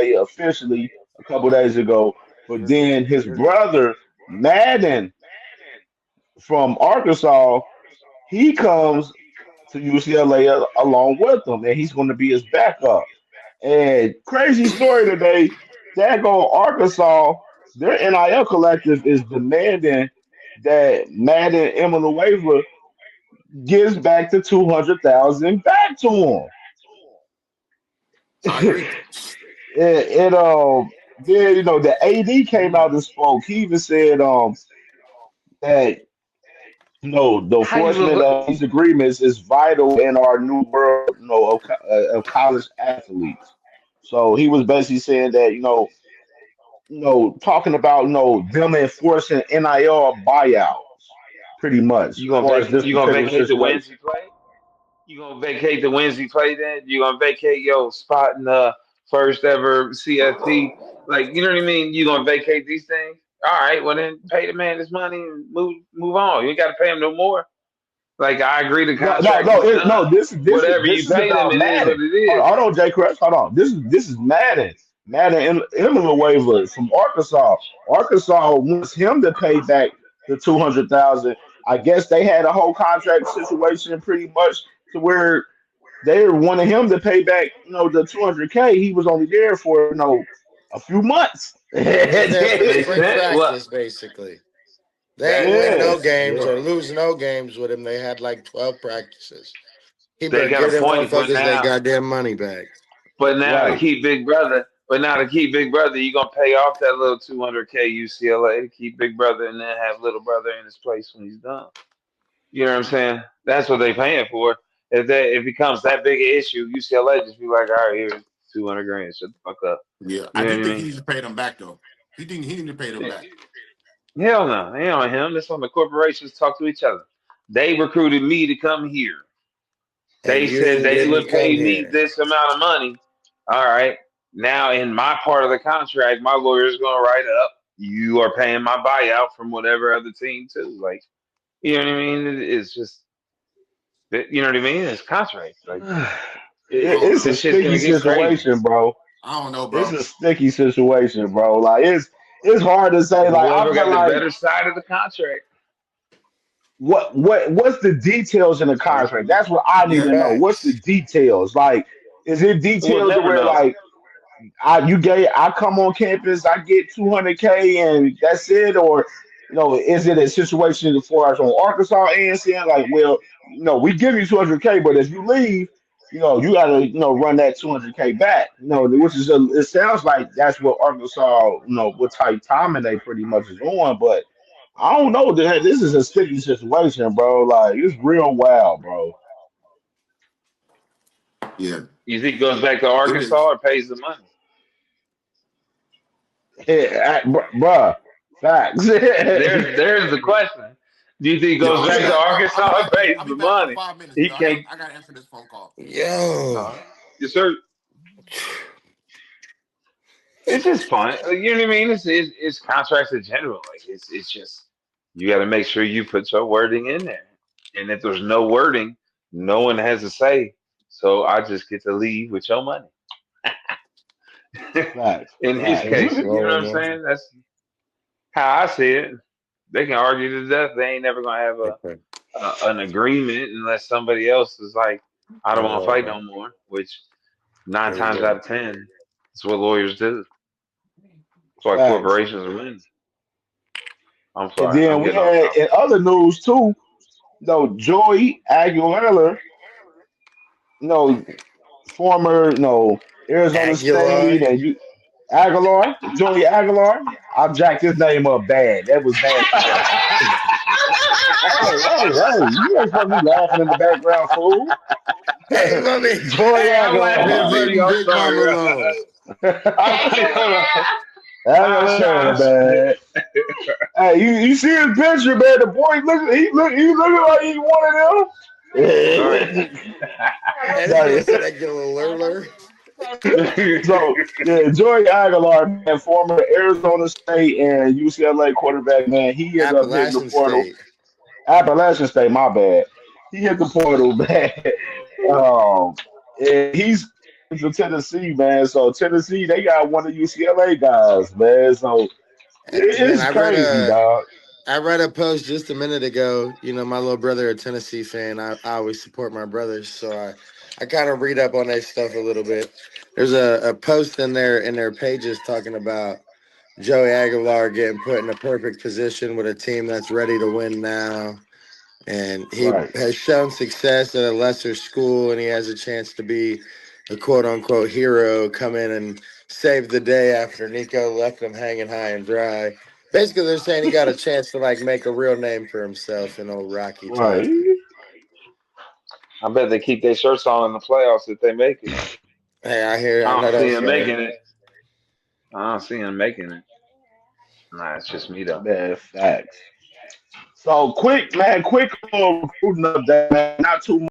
officially a couple days ago. But then his brother, Madden from Arkansas, he comes to UCLA along with him, and he's going to be his backup. And crazy story today, Dago Arkansas, their NIL collective is demanding that Madden Iamaleava gives back the 200,000 back to him. I agree. And then the AD came out and spoke. He even said that the How you enforcement look? of these agreements is vital in our new world, of college athletes. So he was basically saying that talking about them enforcing NIL buyouts, pretty much You as gonna far as this you gonna particular vacate the situation. wins he played? You gonna vacate the wins he played in? You gonna vacate your spot in the first ever CFP? Like, you know what I mean? You gonna vacate these things? All right, well then pay the man his money and move on. You ain't gotta pay him no more. Like, I agree the No, no, contract no, is done. no. This is Whatever this you is pay them, about it is what Madden. it is. Hold on, J. Crest. Hold on. This is Madden. Madden Iamaleava from Arkansas. Arkansas wants him to pay back the 200,000. I guess they had a whole contract situation pretty much to where they wanted him to pay back, the 200K. He was only there for a few months. He was there for Makes spring sense. Well, practice, basically. They that ain't win Yeah, no that's games yeah. or lose no games with him. They had like 12 practices. He they better got give a them point, but motherfuckers their now goddamn money back. Right. Now to keep Big Brother, you gonna pay off that little 200K UCLA to keep Big Brother, and then have Little Brother in his place when he's done. You know what I'm saying? That's what they paying for. If it becomes that big an issue, UCLA just be like, all right, here's 200 grand. Shut the fuck up. Yeah, You I know do what I think he mean? needs to pay them back though. He need to pay them back. Hell no, ain't on him. That's on the corporations talk to each other. They recruited me to come here. And They said you they didn't would come pay me here. this amount of money. All right. Now, in my part of the contract, my lawyer's going to write up, you are paying my buyout from whatever other team, too. Like, you know what I mean? It's just, you know what I mean? It's contract. Like, I don't It's know. a this shit's going sticky to get crazy. situation, bro. I don't know, It's bro. a sticky situation, bro. Like it's hard to say. Like I Whoever feel got the like better side of the contract. what's the details in the contract? That's what I need Yeah, to know. What's the Facts. details? Like, is it We'll details never where know. like I come on campus, I get 200K and that's it, or is it a situation as far as on Arkansas and saying like, well, we give you 200K, but if you leave, you gotta run that 200K back, which is it sounds like that's what Arkansas, what type timing they pretty much is on, but I don't know. This is a sticky situation, bro. Like it's real wild, bro. yeah, You think he goes back to it Arkansas is. or pays the money? Yeah, bruh, facts. There's the question. Do you think he Yo, goes back to I'll be Arkansas or back. pays I'll be the back for money? 5 minutes. He can't. I gotta answer this phone call. Yo. Yes, sir. It's just fun. You know what I mean? It's contracts in general. Like it's just you got to make sure you put your wording in there. And if there's no wording, no one has a say. So I just get to leave with your money. Facts, In his facts. Keep case, you know what I'm rolling. saying? That's how I see it. They can argue to death. They ain't never gonna have Okay. an agreement unless somebody else is like, I don't want to fight no more. Which nine There we times out go. of ten, it's what lawyers do. That's why Facts. corporations win. I'm And sorry, I'm then we getting off had topic. in other news too, Joey Aguilera, you know, former, Arizona Aguilar. State, and you Aguilar, Joey Aguilar. I jacked his name up bad. That was bad for me. Hey, you ain't supposed to be laughing in the background, fool. Hey, mommy. Joey Hey, I'm Been laughing, Aguilar. buddy. leaving I'm Big Mama sorry. alone. Hold on. Aguilera, Josh. man. Hey, you see his picture, man. The boy he looking like he one of All right. them. And this boy No, said I get a little lurler. so yeah, Joey Aguilar, man, former Arizona State and UCLA quarterback, man, he ended up hitting the Appalachian portal. State. Appalachian State, my bad. He hit the portal, man. Um, and to Tennessee, man. So Tennessee, they got one of UCLA guys, man. So Man, it's crazy, dog. I read a post just a minute ago. You know, my little brother, a Tennessee fan. I always support my brothers, so I kind of read up on their stuff a little bit. There's a post in their pages talking about Joey Aguilar getting put in a perfect position with a team that's ready to win now. And he Right, has shown success at a lesser school, and he has a chance to be a quote unquote hero, come in and save the day after Nico left him hanging high and dry. Basically, they're saying he got a chance to like make a real name for himself in old Rocky Top. right. I bet they keep their shirts on in the playoffs if they make it. Hey, I I know don't see that's him right. making it. I don't see him making it. Nah, it's just me though. Man, facts. So quick, man, quick little recruiting update, man. Not too